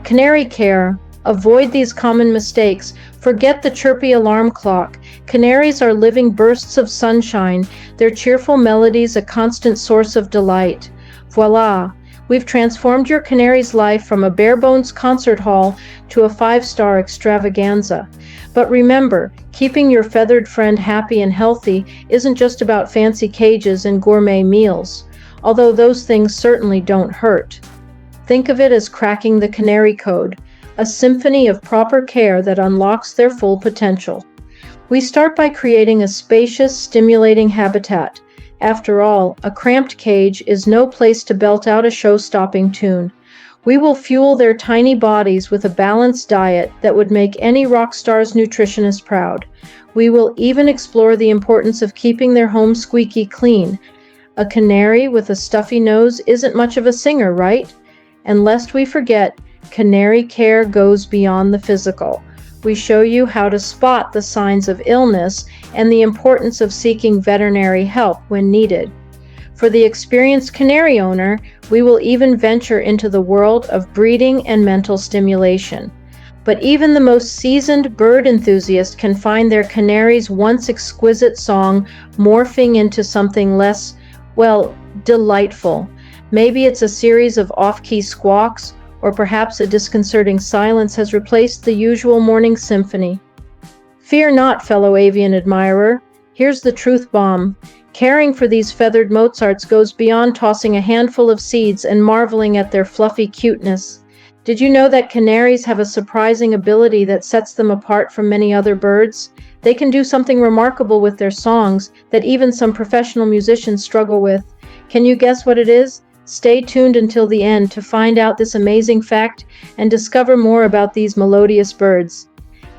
Canary Care. Avoid these common mistakes. Forget the chirpy alarm clock. Canaries are living bursts of sunshine, their cheerful melodies a constant source of delight. Voila! We've transformed your canary's life from a bare-bones concert hall to a 5-star extravaganza. But remember, keeping your feathered friend happy and healthy isn't just about fancy cages and gourmet meals, although those things certainly don't hurt. Think of it as cracking the canary code, a symphony of proper care that unlocks their full potential. We start by creating a spacious, stimulating habitat. After all, a cramped cage is no place to belt out a show-stopping tune. We will fuel their tiny bodies with a balanced diet that would make any rock star's nutritionist proud. We will even explore the importance of keeping their home squeaky clean. A canary with a stuffy nose isn't much of a singer, right? And lest we forget, Canary Care goes beyond the physical. We show you how to spot the signs of illness and the importance of seeking veterinary help when needed. For the experienced canary owner, we will even venture into the world of breeding and mental stimulation. But even the most seasoned bird enthusiast can find their canary's once exquisite song morphing into something less, well, delightful. Maybe it's a series of off-key squawks, or perhaps a disconcerting silence has replaced the usual morning symphony. Fear not, fellow avian admirer. Here's the truth bomb. Caring for these feathered Mozarts goes beyond tossing a handful of seeds and marveling at their fluffy cuteness. Did you know that canaries have a surprising ability that sets them apart from many other birds? They can do something remarkable with their songs that even some professional musicians struggle with. Can you guess what it is? Stay tuned until the end to find out this amazing fact and discover more about these melodious birds.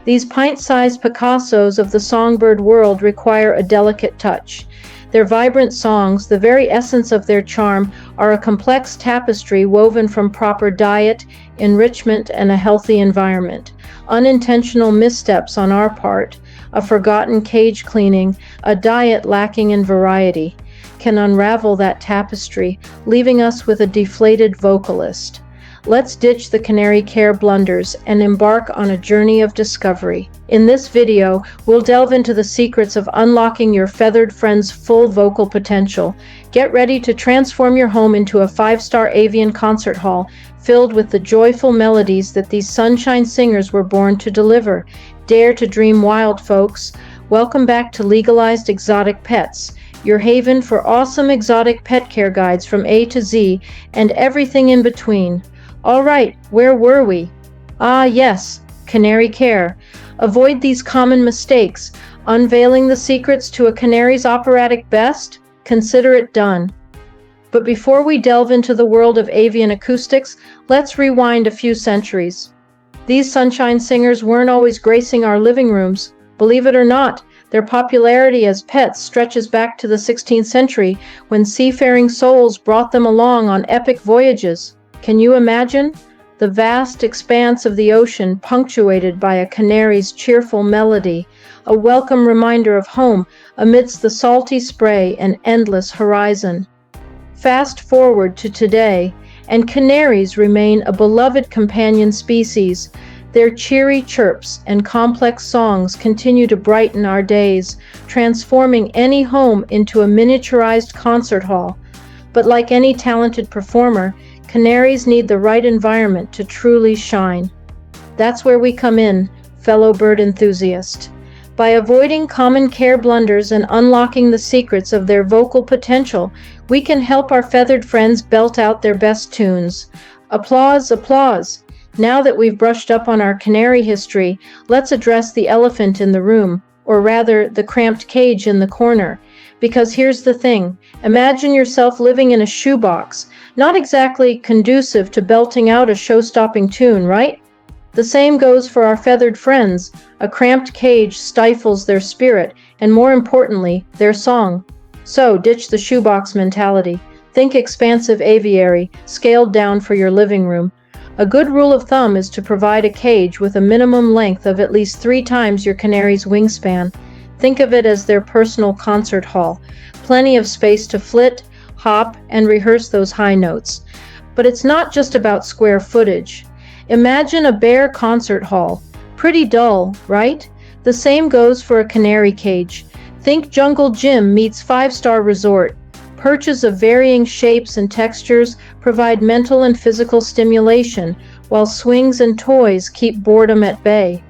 These pint-sized Picassos of the songbird world require a delicate touch. Their vibrant songs, the very essence of their charm, are a complex tapestry woven from proper diet, enrichment, and a healthy environment. Unintentional missteps on our part, a forgotten cage cleaning, a diet lacking in variety, can unravel that tapestry, leaving us with a deflated vocalist. Let's ditch the Canary Care blunders and embark on a journey of discovery. In this video, we'll delve into the secrets of unlocking your feathered friend's full vocal potential. Get ready to transform your home into a 5-star avian concert hall filled with the joyful melodies that these sunshine singers were born to deliver. Dare to dream wild, folks. Welcome back to Legalized Exotic Pets, your haven for awesome exotic pet care guides from A to Z and everything in between. All right, where were we? Ah, yes, Canary Care. Avoid these common mistakes. Unveiling the secrets to a canary's operatic best? Consider it done. But before we delve into the world of avian acoustics, let's rewind a few centuries. These sunshine singers weren't always gracing our living rooms. Believe it or not, their popularity as pets stretches back to the 16th century when seafaring souls brought them along on epic voyages. Can you imagine? The vast expanse of the ocean punctuated by a canary's cheerful melody, a welcome reminder of home amidst the salty spray and endless horizon. Fast forward to today, and canaries remain a beloved companion species. Their cheery chirps and complex songs continue to brighten our days, transforming any home into a miniaturized concert hall. But like any talented performer, canaries need the right environment to truly shine. That's where we come in, fellow bird enthusiast. By avoiding common care blunders and unlocking the secrets of their vocal potential, we can help our feathered friends belt out their best tunes. Applause, applause! Now that we've brushed up on our canary history, let's address the elephant in the room, or rather, the cramped cage in the corner. Because here's the thing, imagine yourself living in a shoebox, not exactly conducive to belting out a show-stopping tune, right? The same goes for our feathered friends. A cramped cage stifles their spirit, and more importantly, their song. So, ditch the shoebox mentality. Think expansive aviary, scaled down for your living room. A good rule of thumb is to provide a cage with a minimum length of at least 3 times your canary's wingspan. Think of it as their personal concert hall. Plenty of space to flit, hop, and rehearse those high notes. But it's not just about square footage. Imagine a bare concert hall. Pretty dull, right? The same goes for a canary cage. Think jungle gym meets five-star resort. Perches of varying shapes and textures provide mental and physical stimulation, while swings and toys keep boredom at bay.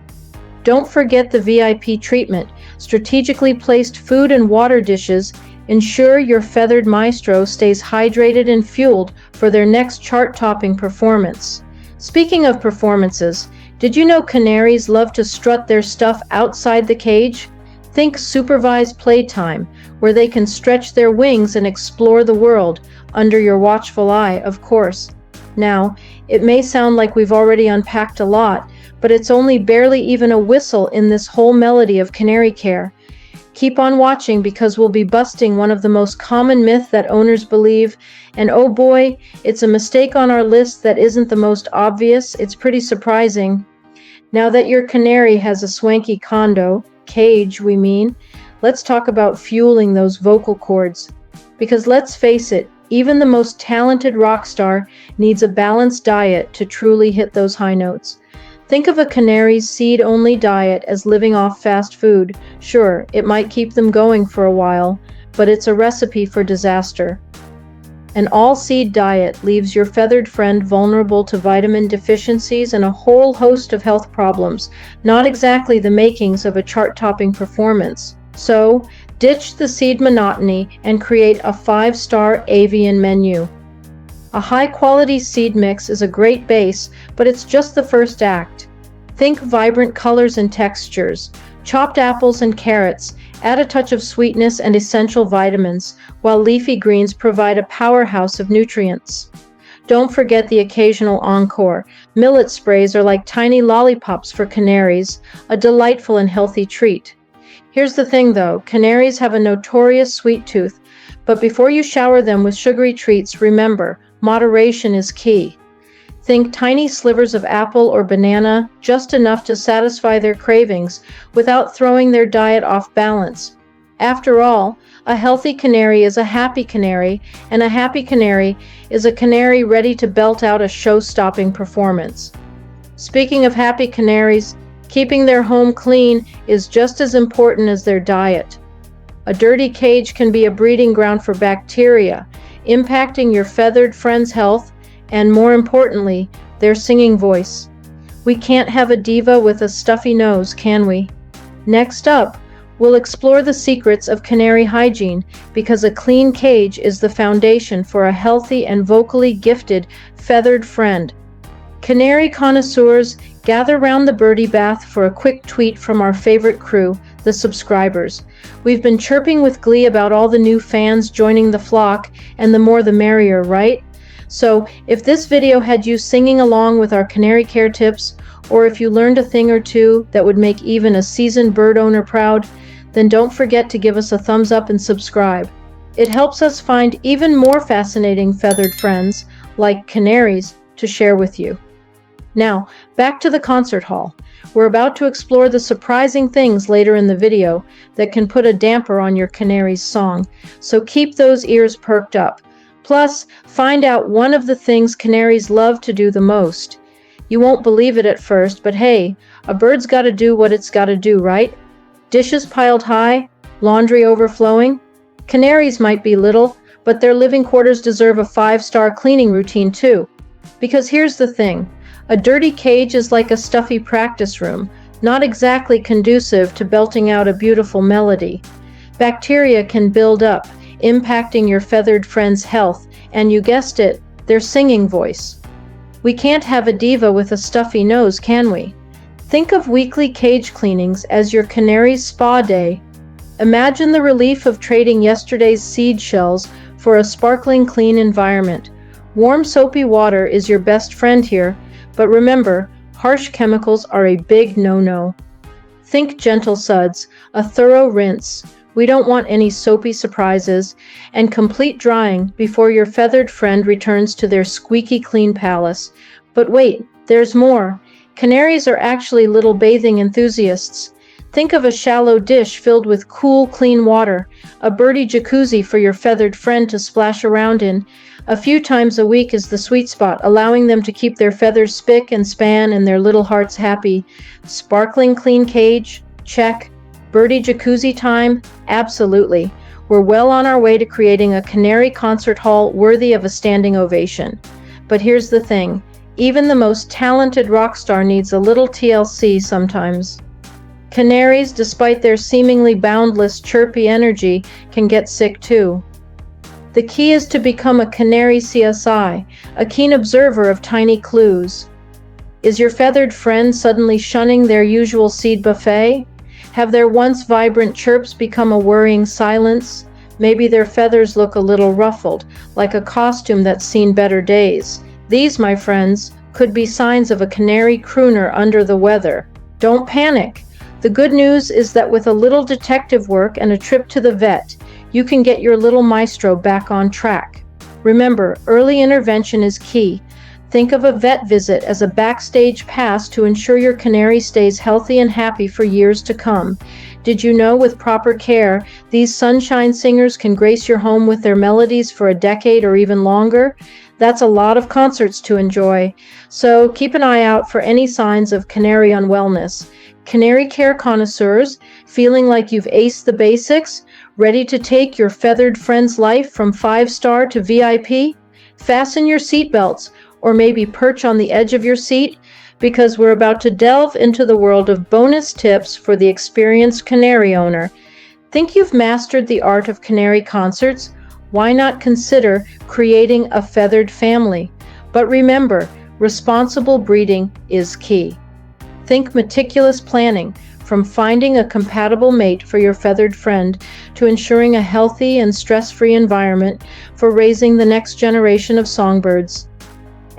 Don't forget the VIP treatment. Strategically placed food and water dishes ensure your feathered maestro stays hydrated and fueled for their next chart-topping performance. Speaking of performances, did you know canaries love to strut their stuff outside the cage? Think supervised playtime, where they can stretch their wings and explore the world, under your watchful eye, of course. Now, it may sound like we've already unpacked a lot, but it's only barely even a whistle in this whole melody of Canary Care. Keep on watching because we'll be busting one of the most common myths that owners believe, and oh boy, it's a mistake on our list that isn't the most obvious. It's pretty surprising. Now that your canary has a swanky cage, let's talk about fueling those vocal cords. Because let's face it, even the most talented rock star needs a balanced diet to truly hit those high notes. Think of a canary's seed-only diet as living off fast food. Sure, it might keep them going for a while, but it's a recipe for disaster. An all-seed diet leaves your feathered friend vulnerable to vitamin deficiencies and a whole host of health problems, not exactly the makings of a chart-topping performance. So, ditch the seed monotony and create a 5-star avian menu. A high-quality seed mix is a great base, but it's just the first act. Think vibrant colors and textures, chopped apples and carrots, add a touch of sweetness and essential vitamins, while leafy greens provide a powerhouse of nutrients. Don't forget the occasional encore. Millet sprays are like tiny lollipops for canaries, a delightful and healthy treat. Here's the thing though, canaries have a notorious sweet tooth, but before you shower them with sugary treats, remember, moderation is key. Think tiny slivers of apple or banana, just enough to satisfy their cravings without throwing their diet off balance. After all, a healthy canary is a happy canary, and a happy canary is a canary ready to belt out a show-stopping performance. Speaking of happy canaries, keeping their home clean is just as important as their diet. A dirty cage can be a breeding ground for bacteria, impacting your feathered friend's health and, more importantly, their singing voice. We can't have a diva with a stuffy nose, can we? Next up, we'll explore the secrets of canary hygiene because a clean cage is the foundation for a healthy and vocally gifted feathered friend. Canary connoisseurs, gather round the birdie bath for a quick tweet from our favorite crew, the subscribers. We've been chirping with glee about all the new fans joining the flock, and the more the merrier, right? So, if this video had you singing along with our Canary Care tips, or if you learned a thing or two that would make even a seasoned bird owner proud, then don't forget to give us a thumbs up and subscribe. It helps us find even more fascinating feathered friends, like canaries, to share with you. Now, back to the concert hall. We're about to explore the surprising things later in the video that can put a damper on your canary's song, so keep those ears perked up. Plus, find out one of the things canaries love to do the most. You won't believe it at first, but hey, a bird's gotta do what it's gotta do, right? Dishes piled high, laundry overflowing. Canaries might be little, but their living quarters deserve a 5-star cleaning routine too. Because here's the thing, a dirty cage is like a stuffy practice room, not exactly conducive to belting out a beautiful melody. Bacteria can build up, impacting your feathered friend's health, and you guessed it, their singing voice. We can't have a diva with a stuffy nose, can we? Think of weekly cage cleanings as your canary's spa day. Imagine the relief of trading yesterday's seed shells for a sparkling clean environment. Warm soapy water is your best friend here, but remember, harsh chemicals are a big no-no. Think gentle suds, a thorough rinse. We don't want any soapy surprises, and complete drying before your feathered friend returns to their squeaky clean palace. But wait, there's more. Canaries are actually little bathing enthusiasts. Think of a shallow dish filled with cool, clean water, a birdie jacuzzi for your feathered friend to splash around in. A few times a week is the sweet spot, allowing them to keep their feathers spick and span and their little hearts happy. Sparkling clean cage? Check. Birdie jacuzzi time? Absolutely. We're well on our way to creating a canary concert hall worthy of a standing ovation. But here's the thing. Even the most talented rock star needs a little TLC sometimes. Canaries, despite their seemingly boundless, chirpy energy, can get sick too. The key is to become a canary CSI, a keen observer of tiny clues. Is your feathered friend suddenly shunning their usual seed buffet? Have their once vibrant chirps become a worrying silence? Maybe their feathers look a little ruffled, like a costume that's seen better days. These, my friends, could be signs of a canary crooner under the weather. Don't panic. The good news is that with a little detective work and a trip to the vet, you can get your little maestro back on track. Remember, early intervention is key. Think of a vet visit as a backstage pass to ensure your canary stays healthy and happy for years to come. Did you know with proper care, these sunshine singers can grace your home with their melodies for a decade or even longer? That's a lot of concerts to enjoy. So keep an eye out for any signs of canary unwellness. Canary Care connoisseurs, feeling like you've aced the basics? Ready to take your feathered friend's life from 5-star to VIP? Fasten your seatbelts, or maybe perch on the edge of your seat, because we're about to delve into the world of bonus tips for the experienced canary owner. Think you've mastered the art of canary concerts? Why not consider creating a feathered family? But remember, responsible breeding is key. Think meticulous planning, from finding a compatible mate for your feathered friend to ensuring a healthy and stress-free environment for raising the next generation of songbirds.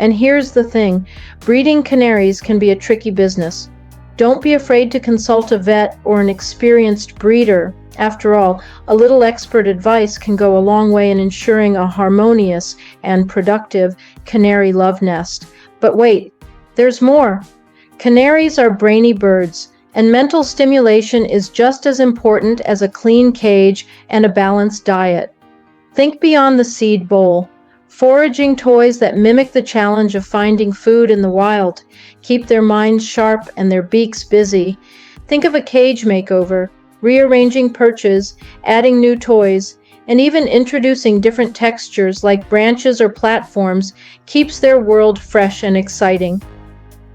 And here's the thing, breeding canaries can be a tricky business. Don't be afraid to consult a vet or an experienced breeder. After all, a little expert advice can go a long way in ensuring a harmonious and productive canary love nest. But wait, there's more. Canaries are brainy birds, and mental stimulation is just as important as a clean cage and a balanced diet. Think beyond the seed bowl. Foraging toys that mimic the challenge of finding food in the wild, keep their minds sharp and their beaks busy. Think of a cage makeover, rearranging perches, adding new toys, and even introducing different textures like branches or platforms keeps their world fresh and exciting.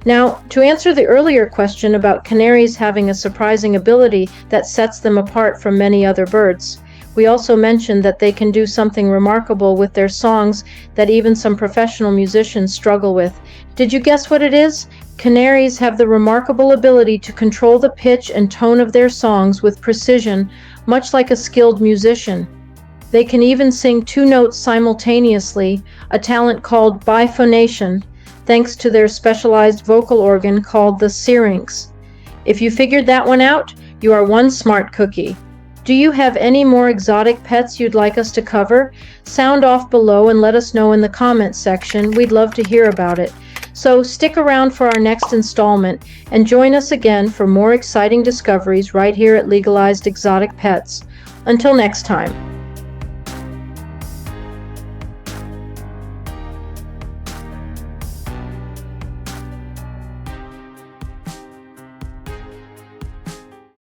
Now, to answer the earlier question about canaries having a surprising ability that sets them apart from many other birds, we also mentioned that they can do something remarkable with their songs that even some professional musicians struggle with. Did you guess what it is? Canaries have the remarkable ability to control the pitch and tone of their songs with precision, much like a skilled musician. They can even sing 2 notes simultaneously, a talent called biphonation, thanks to their specialized vocal organ called the syrinx. If you figured that one out, you are one smart cookie. Do you have any more exotic pets you'd like us to cover? Sound off below and let us know in the comments section. We'd love to hear about it. So stick around for our next installment and join us again for more exciting discoveries right here at Legalized Exotic Pets. Until next time.